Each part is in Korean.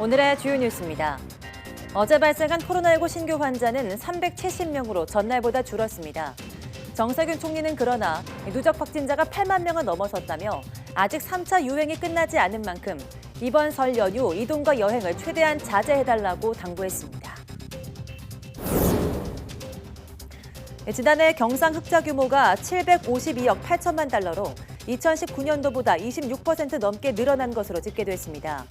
오늘의 주요 뉴스입니다. 어제 발생한 코로나19 신규 환자는 370명으로 전날보다 줄었습니다. 정세균 총리는 그러나 누적 확진자가 8만 명을 넘어섰다며 아직 3차 유행이 끝나지 않은 만큼 이번 설 연휴 이동과 여행을 최대한 자제해달라고 당부했습니다. 지난해 경상 흑자 규모가 752억 8천만 달러로 2019년도보다 26% 넘게 늘어난 것으로 집계됐습니다.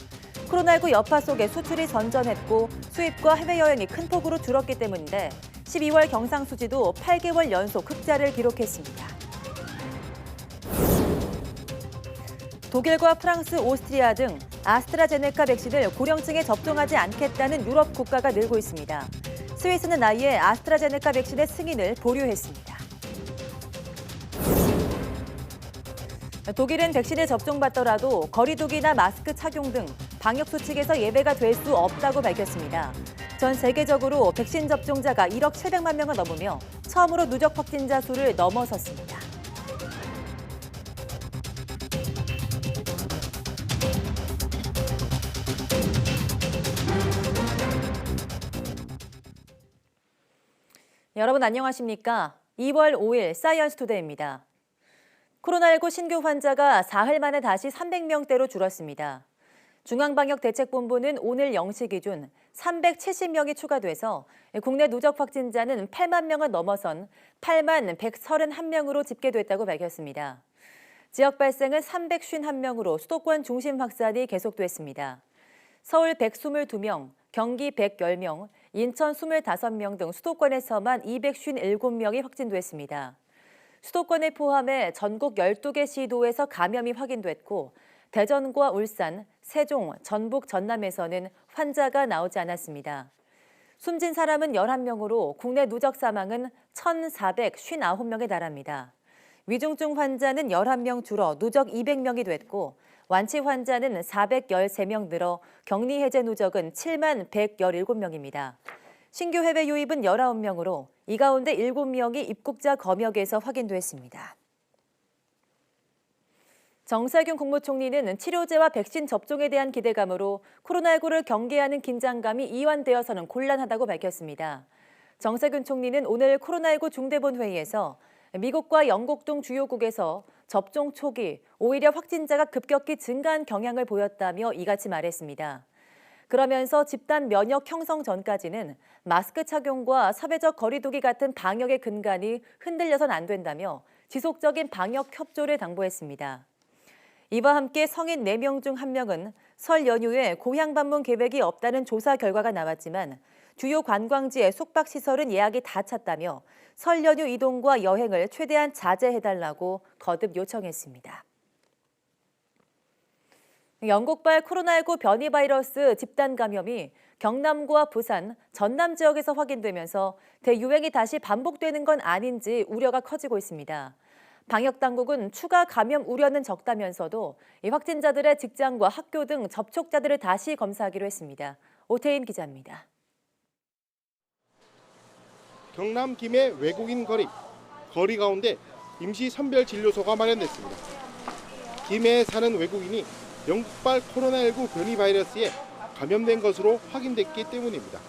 코로나19 여파 속에 수출이 전전했고 수입과 해외여행이 큰 폭으로 줄었기 때문인데 12월 경상수지도 8개월 연속 흑자를 기록했습니다. 독일과 프랑스, 오스트리아 등 아스트라제네카 백신을 고령층에 접종하지 않겠다는 유럽 국가가 늘고 있습니다. 스위스는 아예 아스트라제네카 백신의 승인을 보류했습니다. 독일은 백신에 접종받더라도 거리두기나 마스크 착용 등 방역 수칙에서 예외가 될 수 없다고 밝혔습니다. 전 세계적으로 백신 접종자가 1억 700만 명을 넘으며 처음으로 누적 확진자 수를 넘어섰습니다. 여러분 안녕하십니까? 2월 5일 사이언스 투데이입니다. 코로나19 신규 환자가 사흘 만에 다시 300명대로 줄었습니다. 중앙방역대책본부는 오늘 0시 기준 370명이 추가돼서 국내 누적 확진자는 8만 명을 넘어선 8만 131명으로 집계됐다고 밝혔습니다. 지역 발생은 351명으로 수도권 중심 확산이 계속됐습니다. 서울 122명, 경기 110명, 인천 25명 등 수도권에서만 257명이 확진됐습니다. 수도권을 포함해 전국 12개 시도에서 감염이 확인됐고 대전과 울산, 세종, 전북, 전남에서는 환자가 나오지 않았습니다. 숨진 사람은 11명으로 국내 누적 사망은 1,459명에 달합니다. 위중증 환자는 11명 줄어 누적 200명이 됐고 완치 환자는 413명 늘어 격리 해제 누적은 7만 117명입니다. 신규 해외 유입은 19명으로 이 가운데 7명이 입국자 검역에서 확인됐습니다. 정세균 국무총리는 치료제와 백신 접종에 대한 기대감으로 코로나19를 경계하는 긴장감이 이완되어서는 곤란하다고 밝혔습니다. 정세균 총리는 오늘 코로나19 중대본 회의에서 미국과 영국 등 주요국에서 접종 초기 오히려 확진자가 급격히 증가한 경향을 보였다며 이같이 말했습니다. 그러면서 집단 면역 형성 전까지는 마스크 착용과 사회적 거리두기 같은 방역의 근간이 흔들려선 안 된다며 지속적인 방역 협조를 당부했습니다. 이와 함께 성인 4명 중 1명은 설 연휴에 고향 방문 계획이 없다는 조사 결과가 나왔지만 주요 관광지의 숙박시설은 예약이 다 찼다며 설 연휴 이동과 여행을 최대한 자제해달라고 거듭 요청했습니다. 영국발 코로나19 변이 바이러스 집단 감염이 경남과 부산, 전남 지역에서 확인되면서 대유행이 다시 반복되는 건 아닌지 우려가 커지고 있습니다. 방역당국은 추가 감염 우려는 적다면서도 이 확진자들의 직장과 학교 등 접촉자들을 다시 검사하기로 했습니다. 오태임 기자입니다. 경남 김해 외국인 거리 가운데 임시 선별진료소가 마련됐습니다. 김해에 사는 외국인이 영국발 코로나19 변이 바이러스에 감염된 것으로 확인됐기 때문입니다.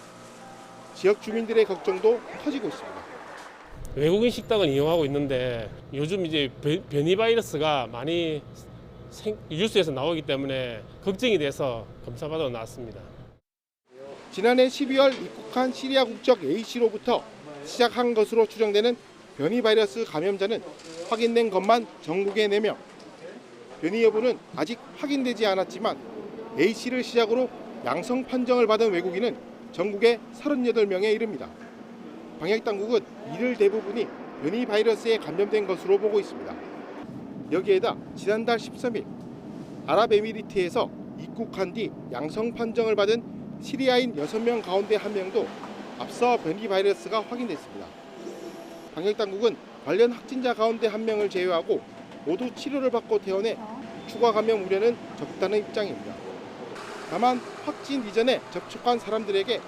지역 주민들의 걱정도 커지고 있습니다. 외국인 식당을 이용하고 있는데 요즘 이제 변이 바이러스가 많이 뉴스에서 나오기 때문에 걱정이 돼서 검사받으러 나왔습니다. 지난해 12월 입국한 시리아 국적 A씨로부터 시작한 것으로 추정되는 변이 바이러스 감염자는 확인된 것만 전국에 4명. 변이 여부는 아직 확인되지 않았지만 A씨를 시작으로 양성 판정을 받은 외국인은 전국에 38명에 이릅니다. 방역당국은 이들 대부분이 변이 바이러스에 감염된 것으로 보고 있습니다. 여기에다 지난달 13일 아랍에미리트에서 입국한 뒤 양성 판정을 받은 시리아인 6명 가운데 1명도 앞서 변이 바이러스가 확인됐습니다. 방역당국은 관련 확진자 가운데 1명을 제외하고 모두 치료를 받고 퇴원해 추가 감염 우려는 적다는 입장입니다. 다만 확진 이전에 접촉한 사람들에게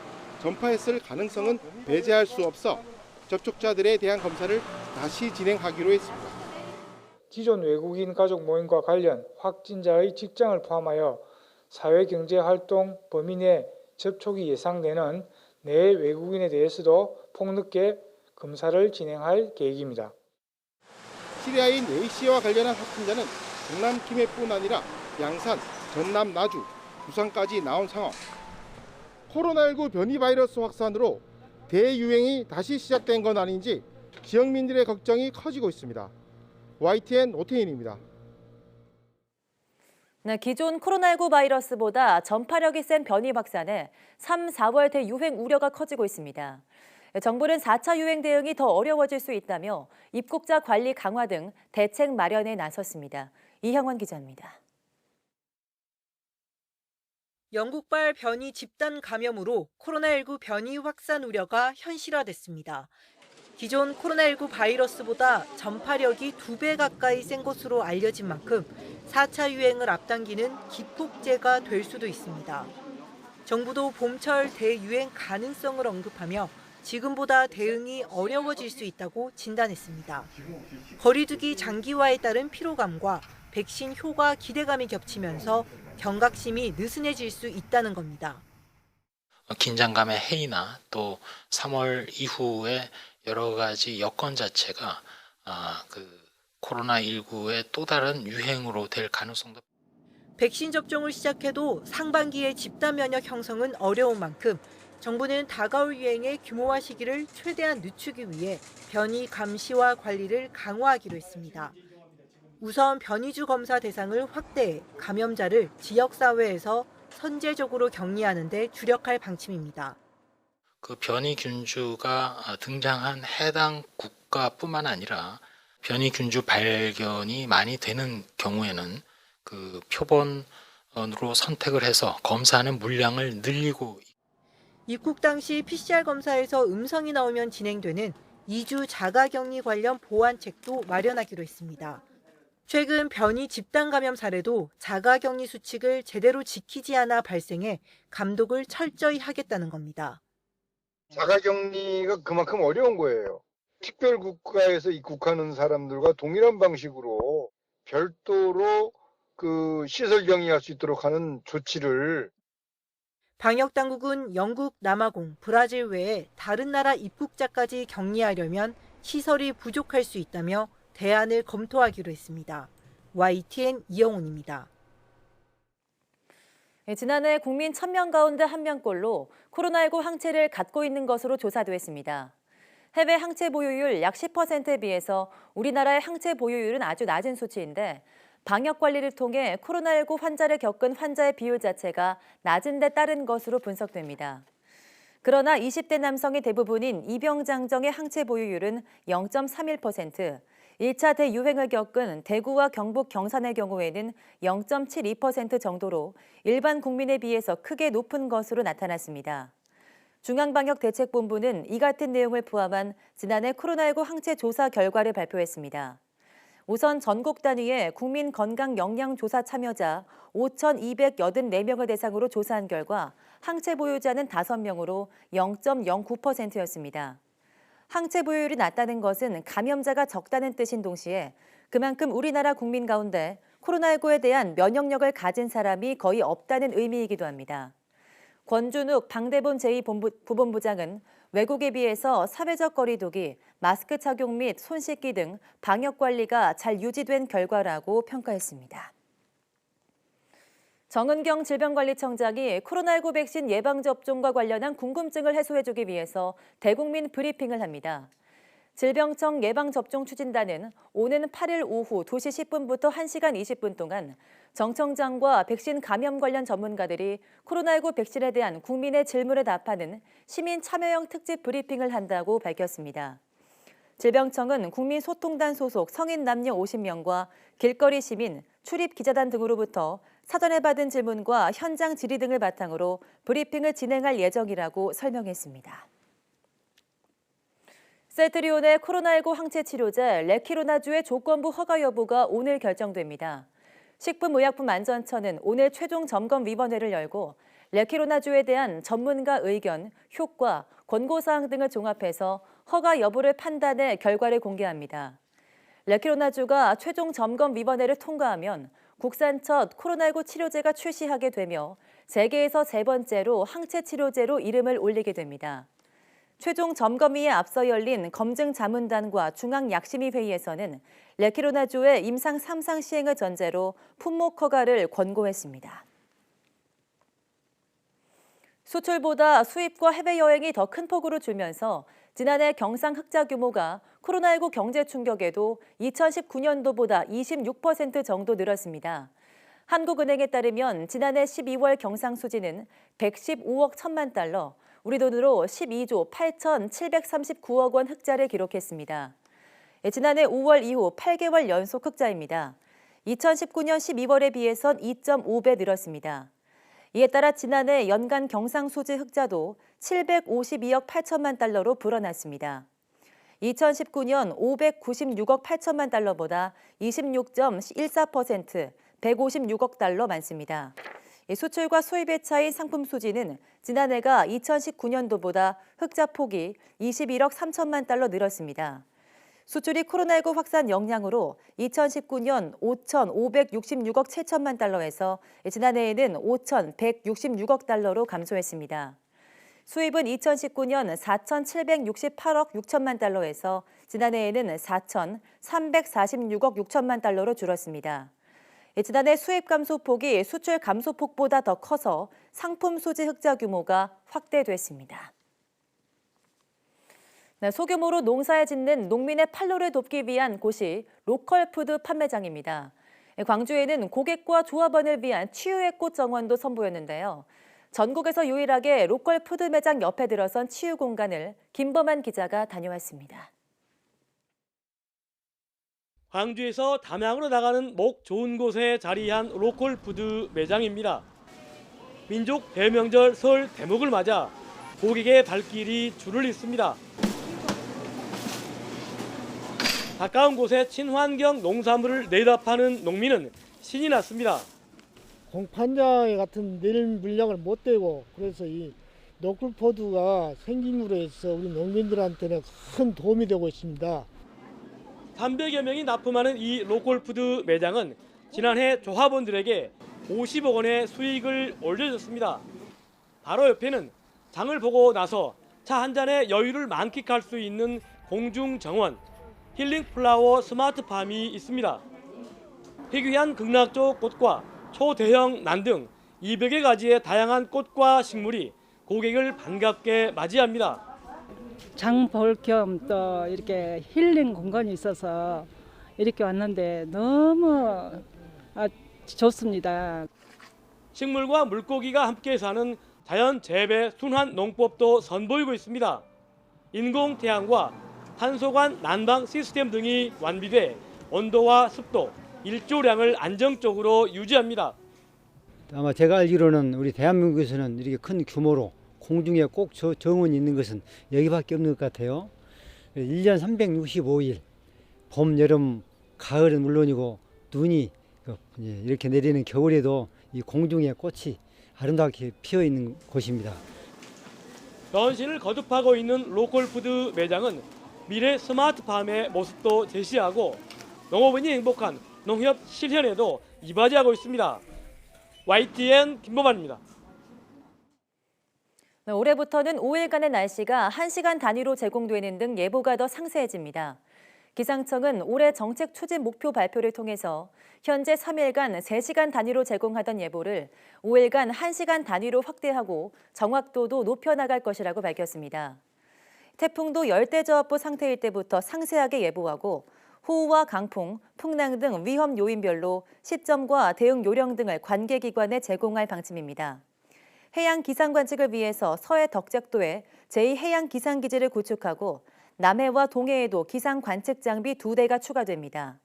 전파했을 가능성은 배제할 수 없어 접촉자들에 대한 검사를 다시 진행하기로 했습니다. 기존 외국인 가족 모임과 관련 확진자의 직장을 포함하여 사회경제활동 범위 내 접촉이 예상되는 내외 외국인에 대해서도 폭넓게 검사를 진행할 계획입니다. 시리아인 A씨와 관련한 확진자는 경남 김해뿐 아니라 양산, 전남 나주, 부산까지 나온 상황. 코로나19 변이 바이러스 확산으로 대유행이 다시 시작된 건 아닌지 지역민들의 걱정이 커지고 있습니다. YTN 오태인입니다. 네, 기존 코로나19 바이러스보다 전파력이 센 변이 확산에 3, 4월 대유행 우려가 커지고 있습니다. 정부는 4차 유행 대응이 더 어려워질 수 있다며 입국자 관리 강화 등 대책 마련에 나섰습니다. 이형원 기자입니다. 영국발 변이 집단 감염으로 코로나19 변이 확산 우려가 현실화됐습니다. 기존 코로나19 바이러스보다 전파력이 2배 가까이 센 것으로 알려진 만큼 4차 유행을 앞당기는 기폭제가 될 수도 있습니다. 정부도 봄철 대유행 가능성을 언급하며 지금보다 대응이 어려워질 수 있다고 진단했습니다. 거리두기 장기화에 따른 피로감과 백신 효과 기대감이 겹치면서 경각심이 느슨해질 수 있다는 겁니다. 긴장감의 해이나 또 3월 이후에 여러 가지 여건 자체가 코로나19의 또 다른 유행으로 될 가능성도. 백신 접종을 시작해도 상반기에 집단 면역 형성은 어려운 만큼 정부는 다가올 유행의 규모와 시기를 최대한 늦추기 위해 변이 감시와 관리를 강화하기로 했습니다. 우선 변이주 검사 대상을 확대해 감염자를 지역사회에서 선제적으로 격리하는 데 주력할 방침입니다. 그 변이균주가 등장한 해당 국가뿐만 아니라 변이균주 발견이 많이 되는 경우에는 그 표본으로 선택을 해서 검사하는 물량을 늘리고. 입국 당시 PCR 검사에서 음성이 나오면 진행되는 2주 자가격리 관련 보완책도 마련하기로 했습니다. 최근 변이 집단 감염 사례도 자가격리 수칙을 제대로 지키지 않아 발생해 감독을 철저히 하겠다는 겁니다. 자가격리가 그만큼 어려운 거예요. 특별국가에서 입국하는 사람들과 동일한 방식으로 별도로 그 시설 격리할 수 있도록 하는 조치를. 방역당국은 영국, 남아공, 브라질 외에 다른 나라 입국자까지 격리하려면 시설이 부족할 수 있다며 대안을 검토하기로 했습니다. YTN 이영훈입니다. 지난해 국민 1,000명 가운데 1명꼴로 코로나19 항체를 갖고 있는 것으로 조사됐습니다. 해외 항체 보유율 약 10%에 비해서 우리나라의 항체 보유율은 아주 낮은 수치인데 방역 관리를 통해 코로나19 환자를 겪은 환자의 비율 자체가 낮은 데 따른 것으로 분석됩니다. 그러나 20대 남성의 대부분인 이병장정의 항체 보유율은 0.31%, 1차 대유행을 겪은 대구와 경북 경산의 경우에는 0.72% 정도로 일반 국민에 비해서 크게 높은 것으로 나타났습니다. 중앙방역대책본부는 이 같은 내용을 포함한 지난해 코로나19 항체 조사 결과를 발표했습니다. 우선 전국 단위의 국민건강영양조사 참여자 5,284명을 대상으로 조사한 결과 항체 보유자는 5명으로 0.09%였습니다. 항체 보유율이 낮다는 것은 감염자가 적다는 뜻인 동시에 그만큼 우리나라 국민 가운데 코로나19에 대한 면역력을 가진 사람이 거의 없다는 의미이기도 합니다. 권준욱 방대본 제2부본부장은 외국에 비해서 사회적 거리두기, 마스크 착용 및 손 씻기 등 방역 관리가 잘 유지된 결과라고 평가했습니다. 정은경 질병관리청장이 코로나19 백신 예방접종과 관련한 궁금증을 해소해주기 위해서 대국민 브리핑을 합니다. 질병청 예방접종추진단은 오는 8일 오후 2시 10분부터 1시간 20분 동안 정 청장과 백신 감염 관련 전문가들이 코로나19 백신에 대한 국민의 질문에 답하는 시민 참여형 특집 브리핑을 한다고 밝혔습니다. 질병청은 국민소통단 소속 성인 남녀 50명과 길거리 시민, 출입 기자단 등으로부터 사전에 받은 질문과 현장 질의 등을 바탕으로 브리핑을 진행할 예정이라고 설명했습니다. 셀트리온의 코로나19 항체 치료제 레키로나주의 조건부 허가 여부가 오늘 결정됩니다. 식품의약품안전처는 오늘 최종 점검위원회를 열고 레키로나주에 대한 전문가 의견, 효과, 권고사항 등을 종합해서 허가 여부를 판단해 결과를 공개합니다. 레키로나주가 최종 점검위원회를 통과하면 국산 첫 코로나19 치료제가 출시하게 되며 세계에서 세 번째로 항체 치료제로 이름을 올리게 됩니다. 최종 점검위에 앞서 열린 검증자문단과 중앙약심위회의에서는 레키로나조의 임상 3상 시행을 전제로 품목 허가를 권고했습니다. 수출보다 수입과 해외여행이 더 큰 폭으로 줄면서 지난해 경상 흑자 규모가 코로나19 경제 충격에도 2019년도보다 26% 정도 늘었습니다. 한국은행에 따르면 지난해 12월 경상 수지는 115억 1천만 달러, 우리 돈으로 12조 8,739억 원 흑자를 기록했습니다. 지난해 5월 이후 8개월 연속 흑자입니다. 2019년 12월에 비해선 2.5배 늘었습니다. 이에 따라 지난해 연간 경상수지 흑자도 752억 8천만 달러로 불어났습니다. 2019년 596억 8천만 달러보다 26.14%, 156억 달러 많습니다. 수출과 수입의 차인 상품 수지는 지난해가 2019년도보다 흑자 폭이 21억 3천만 달러 늘었습니다. 수출이 코로나19 확산 영향으로 2019년 5,566억 7천만 달러에서 지난해에는 5,166억 달러로 감소했습니다. 수입은 2019년 4,768억 6천만 달러에서 지난해에는 4,346억 6천만 달러로 줄었습니다. 지난해 수입 감소폭이 수출 감소폭보다 더 커서 상품 수지 흑자 규모가 확대됐습니다. 소규모로 농사에 짓는 농민의 판로를 돕기 위한 곳이 로컬푸드 판매장입니다. 광주에는 고객과 조합원을 위한 치유의 꽃 정원도 선보였는데요. 전국에서 유일하게 로컬푸드 매장 옆에 들어선 치유 공간을 김범한 기자가 다녀왔습니다. 광주에서 담양으로 나가는 목 좋은 곳에 자리한 로컬푸드 매장입니다. 민족 대명절 설 대목을 맞아 고객의 발길이 줄을 잇습니다. 가까운 곳에 친환경 농산물을 내다 파는 농민은 신이 났습니다. 공판장에 같은 낼 물량을 못 대고 그래서 이 로컬푸드가 생김으로 해서 우리 농민들한테는 큰 도움이 되고 있습니다. 300여 명이 납품하는 이 로컬푸드 매장은 지난해 조합원들에게 50억 원의 수익을 올려줬습니다. 바로 옆에는 장을 보고 나서 차 한 잔에 여유를 만끽할 수 있는 공중정원, 힐링플라워 스마트팜이 있습니다. 희귀한 극락조 꽃과 초대형 난 등 200여 가지의 다양한 꽃과 식물이 고객을 반갑게 맞이합니다. 장 볼 겸 또 이렇게 힐링 공간이 있어서 이렇게 왔는데 너무 좋습니다. 식물과 물고기가 함께 사는 자연 재배 순환 농법도 선보이고 있습니다. 인공 태양과 탄소관 난방 시스템 등이 완비돼 온도와 습도, 일조량을 안정적으로 유지합니다. 아마 제가 알기로는 우리 대한민국에서는 이렇게 큰 규모로 공중에 꼭 정원이 있는 것은 여기밖에 없는 것 같아요. 1년 365일, 봄, 여름, 가을은 물론이고 눈이 이렇게 내리는 겨울에도 이 공중에 꽃이 아름답게 피어 있는 곳입니다. 변신을 거듭하고 있는 로컬푸드 매장은 미래 스마트팜의 모습도 제시하고 농업인이 행복한 농협 실현에도 이바지하고 있습니다. YTN 김범환입니다. 올해부터는 5일간의 날씨가 1시간 단위로 제공되는 등 예보가 더 상세해집니다. 기상청은 올해 정책 추진 목표 발표를 통해서 현재 3일간 3시간 단위로 제공하던 예보를 5일간 1시간 단위로 확대하고 정확도도 높여나갈 것이라고 밝혔습니다. 태풍도 열대저압부 상태일 때부터 상세하게 예보하고 호우와 강풍, 풍랑 등 위험 요인별로 시점과 대응 요령 등을 관계기관에 제공할 방침입니다. 해양 기상 관측을 위해서 서해 덕작도에 제2해양기상기지를 구축하고 남해와 동해에도 기상 관측 장비 2대가 추가됩니다.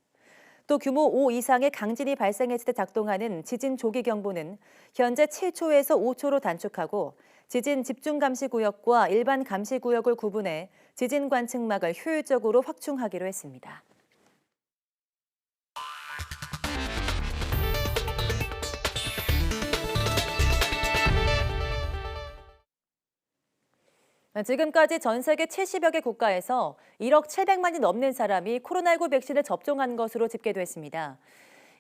또 규모 5 이상의 강진이 발생했을 때 작동하는 지진 조기경보는 현재 7초에서 5초로 단축하고 지진 집중감시구역과 일반 감시구역을 구분해 지진 관측막을 효율적으로 확충하기로 했습니다. 지금까지 전 세계 70여 개 국가에서 1억 700만이 넘는 사람이 코로나19 백신을 접종한 것으로 집계됐습니다.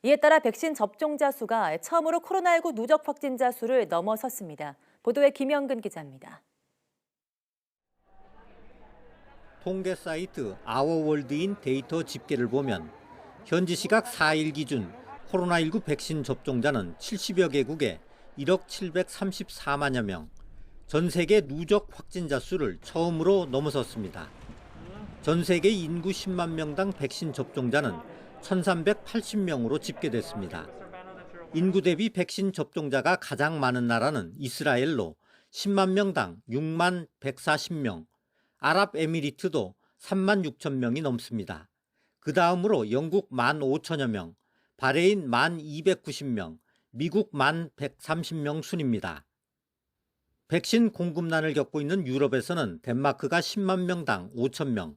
이에 따라 백신 접종자 수가 처음으로 코로나19 누적 확진자 수를 넘어섰습니다. 보도에 김영근 기자입니다. 통계 사이트 아워월드인 데이터 집계를 보면 현지 시각 4일 기준 코로나19 백신 접종자는 70여 개국에 1억 734만여 명, 전 세계 누적 확진자 수를 처음으로 넘어섰습니다. 전 세계 인구 10만 명당 백신 접종자는 1,380명으로 집계됐습니다. 인구 대비 백신 접종자가 가장 많은 나라는 이스라엘로 10만 명당 6만 140명, 아랍에미리트도 3만 6천 명이 넘습니다. 그 다음으로 영국 1만 5천여 명, 바레인 1만 290명, 미국 1만 130명 순입니다. 백신 공급난을 겪고 있는 유럽에서는 덴마크가 10만 명당 5천 명,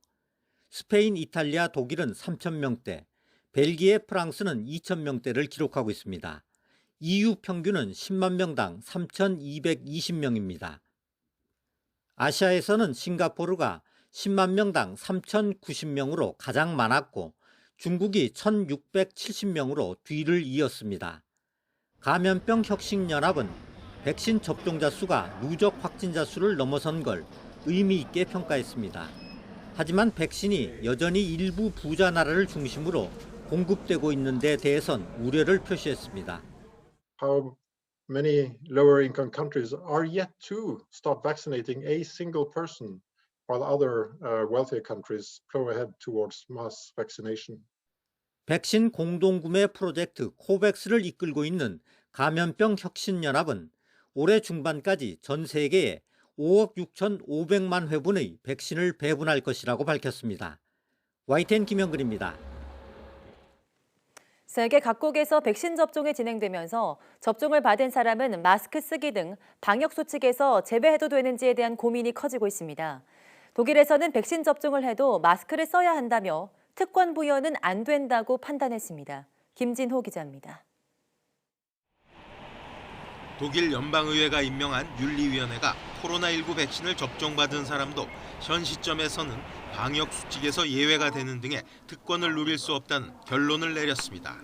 스페인, 이탈리아, 독일은 3천 명대, 벨기에, 프랑스는 2천 명대를 기록하고 있습니다. EU 평균은 10만 명당 3,220명입니다. 아시아에서는 싱가포르가 10만 명당 3,090명으로 가장 많았고 중국이 1,670명으로 뒤를 이었습니다. 감염병 혁신연합은 백신 접종자 수가 누적 확진자 수를 넘어선 걸 의미 있게 평가했습니다. 하지만 백신이 여전히 일부 부자 나라를 중심으로 공급되고 있는 데 대해선 우려를 표시했습니다. How many lower income countries are yet to start vaccinating a single person while other wealthier countries go ahead towards mass vaccination. 백신 공동구매 프로젝트 코백스를 이끌고 있는 감염병 혁신연합은 올해 중반까지 전 세계에 5억 6,500만 회분의 백신을 배분할 것이라고 밝혔습니다. YTN 김영근입니다. 세계 각국에서 백신 접종이 진행되면서 접종을 받은 사람은 마스크 쓰기 등 방역 수칙에서 제외해도 되는지에 대한 고민이 커지고 있습니다. 독일에서는 백신 접종을 해도 마스크를 써야 한다며 특권 부여는 안 된다고 판단했습니다. 김진호 기자입니다. 독일 연방의회가 임명한 윤리위원회가 코로나19 백신을 접종받은 사람도 현 시점에서는 방역 수칙에서 예외가 되는 등의 특권을 누릴 수 없다는 결론을 내렸습니다.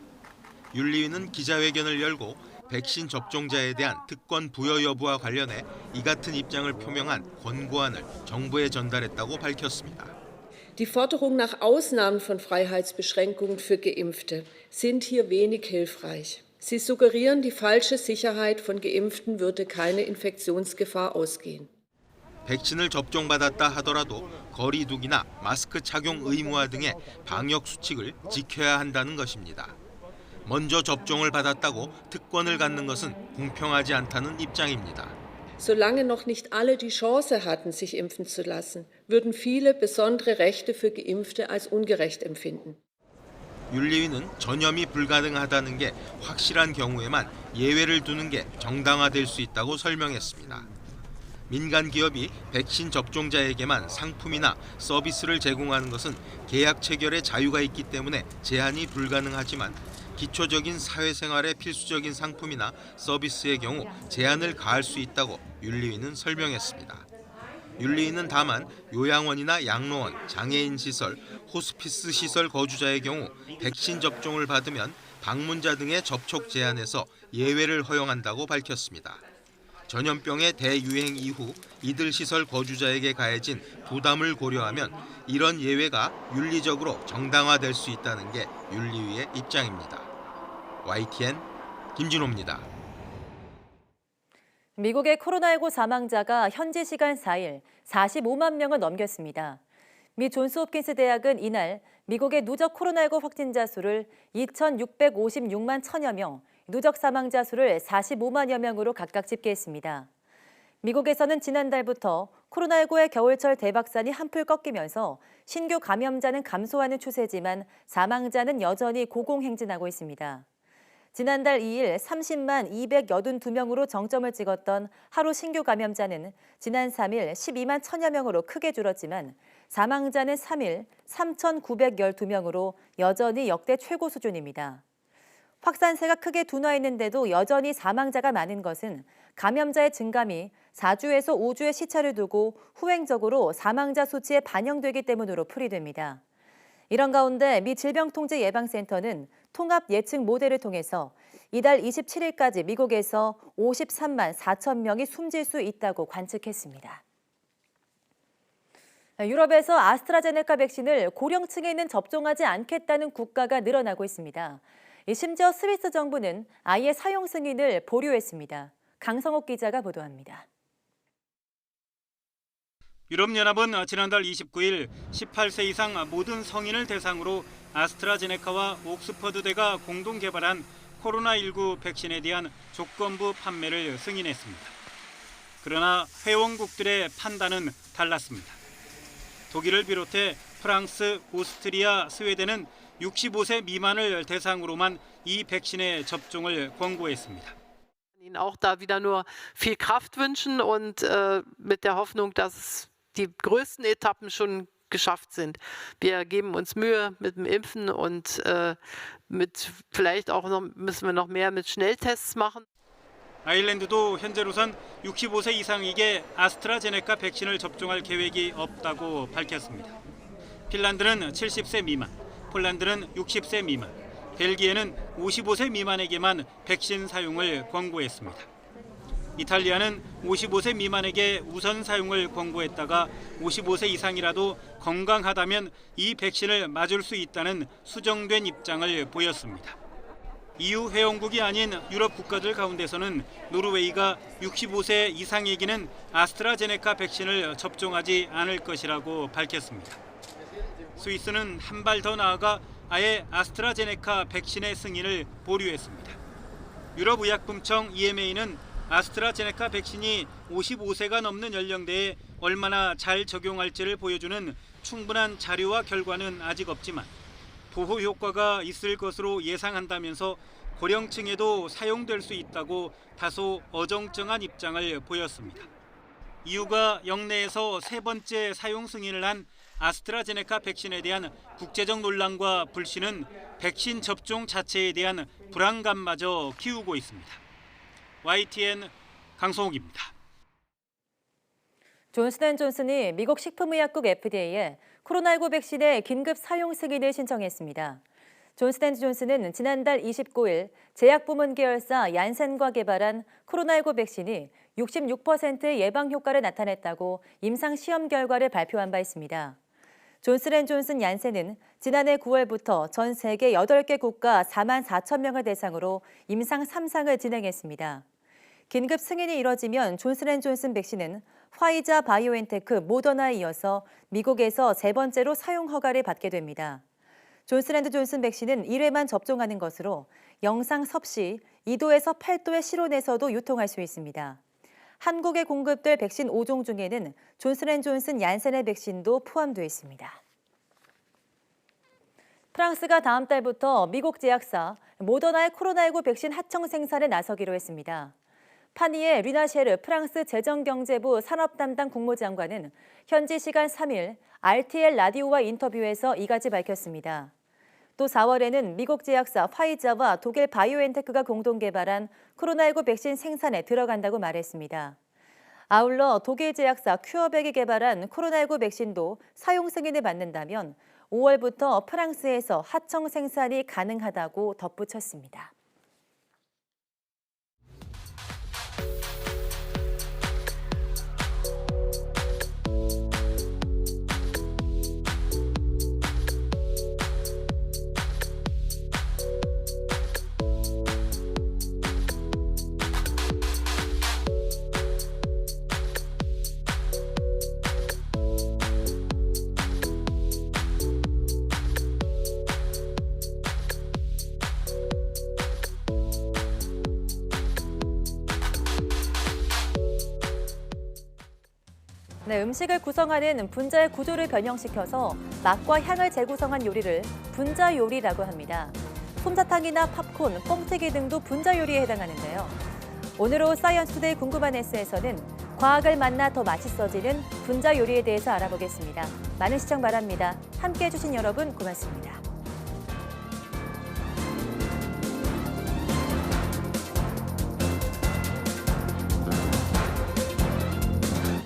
윤리위는 기자회견을 열고 백신 접종자에 대한 특권 부여 여부와 관련해 이 같은 입장을 표명한 권고안을 정부에 전달했다고 밝혔습니다. Die Forderung nach Ausnahmen von Freiheitsbeschränkungen für Geimpfte sind hier wenig hilfreich. Sie suggerieren, die falsche Sicherheit von Geimpften würde keine Infektionsgefahr ausgehen. 백신을 접종받았다 하더라도 거리두기나 마스크 착용 의무화 등의 방역 수칙을 지켜야 한다는 것입니다. 먼저 접종을 받았다고 특권을 갖는 것은 공평하지 않다는 입장입니다. Solange noch nicht alle die Chance hatten, sich impfen zu lassen, würden viele besondere Rechte für Geimpfte als ungerecht empfinden. 윤리위는 전염이 불가능하다는 게 확실한 경우에만 예외를 두는 게 정당화될 수 있다고 설명했습니다. 민간 기업이 백신 접종자에게만 상품이나 서비스를 제공하는 것은 계약 체결의 자유가 있기 때문에 제한이 불가능하지만 기초적인 사회생활의 필수적인 상품이나 서비스의 경우 제한을 가할 수 있다고 윤리위는 설명했습니다. 윤리위는 다만 요양원이나 양로원, 장애인 시설, 호스피스 시설 거주자의 경우 백신 접종을 받으면 방문자 등의 접촉 제한에서 예외를 허용한다고 밝혔습니다. 전염병의 대유행 이후 이들 시설 거주자에게 가해진 부담을 고려하면 이런 예외가 윤리적으로 정당화될 수 있다는 게 윤리위의 입장입니다. YTN 김진호입니다. 미국의 코로나19 사망자가 현지 시간 4일 45만 명을 넘겼습니다. 미 존스홉킨스 대학은 이날 미국의 누적 코로나19 확진자 수를 2,656만 1천여 명, 누적 사망자 수를 45만여 명으로 각각 집계했습니다. 미국에서는 지난달부터 코로나19의 겨울철 대박산이 한풀 꺾이면서 신규 감염자는 감소하는 추세지만 사망자는 여전히 고공행진하고 있습니다. 지난달 2일 30만 282명으로 정점을 찍었던 하루 신규 감염자는 지난 3일 12만 1천여 명으로 크게 줄었지만 사망자는 3일 3,912명으로 여전히 역대 최고 수준입니다. 확산세가 크게 둔화했는데도 여전히 사망자가 많은 것은 감염자의 증감이 4주에서 5주의 시차를 두고 후행적으로 사망자 수치에 반영되기 때문으로 풀이됩니다. 이런 가운데 미 질병통제예방센터는 통합 예측 모델을 통해서 이달 27일까지 미국에서 53만 4천 명이 숨질 수 있다고 관측했습니다. 유럽에서 아스트라제네카 백신을 고령층에는 접종하지 않겠다는 국가가 늘어나고 있습니다. 심지어 스위스 정부는 아예 사용 승인을 보류했습니다. 강성옥 기자가 보도합니다. 유럽연합은 지난달 29일 18세 이상 모든 성인을 대상으로 아스트라제네카와 옥스퍼드대가 공동 개발한 코로나19 백신에 대한 조건부 판매를 승인했습니다. 그러나 회원국들의 판단은 달랐습니다. 독일을 비롯해 프랑스, 오스트리아, 스웨덴은 65세 미만을 대상으로만 이 백신의 접종을 권고했습니다. Ihnen auch da wieder nur viel Kraft wünschen und mit der Hoffnung, dass die größten Etappen schon geschafft sind. Wir geben uns Mühe mit dem Impfen und mit vielleicht auch noch müssen wir noch mehr mit Schnelltests machen. 아일랜드도 현재로선 65세 이상에게 아스트라제네카 백신을 접종할 계획이 없다고 밝혔습니다. 핀란드는 70세 미만, 폴란드는 60세 미만, 벨기에는 55세 미만에게만 백신 사용을 권고했습니다. 이탈리아는 55세 미만에게 우선 사용을 권고했다가 55세 이상이라도 건강하다면 이 백신을 맞을 수 있다는 수정된 입장을 보였습니다. EU 회원국이 아닌 유럽 국가들 가운데서는 노르웨이가 65세 이상에게는 아스트라제네카 백신을 접종하지 않을 것이라고 밝혔습니다. 스위스는 한 발 더 나아가 아예 아스트라제네카 백신의 승인을 보류했습니다. 유럽의약품청 EMA는 아스트라제네카 백신이 55세가 넘는 연령대에 얼마나 잘 적용할지를 보여주는 충분한 자료와 결과는 아직 없지만 보호 효과가 있을 것으로 예상한다면서 고령층에도 사용될 수 있다고 다소 어정쩡한 입장을 보였습니다. EU가 역내에서 세 번째 사용 승인을 한 아스트라제네카 백신에 대한 국제적 논란과 불신은 백신 접종 자체에 대한 불안감마저 키우고 있습니다. YTN 강성욱입니다. 존슨앤존슨이 미국 식품의약국 FDA에 코로나19 백신의 긴급 사용 승인을 신청했습니다. 존슨앤존슨은 지난달 29일 제약부문 계열사 얀센과 개발한 코로나19 백신이 66%의 예방 효과를 나타냈다고 임상 시험 결과를 발표한 바 있습니다. 존슨앤존슨 얀센은 지난해 9월부터 전 세계 8개 국가 4만 4천 명을 대상으로 임상 3상을 진행했습니다. 긴급 승인이 이뤄지면 존슨앤존슨 백신은 화이자 바이오엔테크 모더나에 이어서 미국에서 세 번째로 사용 허가를 받게 됩니다. 존슨앤존슨 백신은 1회만 접종하는 것으로 영상 섭씨 2도에서 8도의 실온에서도 유통할 수 있습니다. 한국에 공급될 백신 5종 중에는 존슨앤존슨 얀센의 백신도 포함되어 있습니다. 프랑스가 다음 달부터 미국 제약사 모더나의 코로나19 백신 하청 생산에 나서기로 했습니다. 파니에 르나셰르 프랑스 재정경제부 산업담당 국무장관은 현지 시간 3일 RTL 라디오와 인터뷰에서 이같이 밝혔습니다. 또 4월에는 미국 제약사 화이자와 독일 바이오엔테크가 공동 개발한 코로나19 백신 생산에 들어간다고 말했습니다. 아울러 독일 제약사 큐어백이 개발한 코로나19 백신도 사용 승인을 받는다면 5월부터 프랑스에서 하청 생산이 가능하다고 덧붙였습니다. 음식을 구성하는 분자의 구조를 변형시켜서 맛과 향을 재구성한 요리를 분자 요리라고 합니다. 솜사탕이나 팝콘, 뻥튀기 등도 분자 요리에 해당하는데요. 오늘 사이언스 투데이 궁금한 S에서는 과학을 만나 더 맛있어지는 분자 요리에 대해서 알아보겠습니다. 많은 시청 바랍니다. 함께해 주신 여러분 고맙습니다.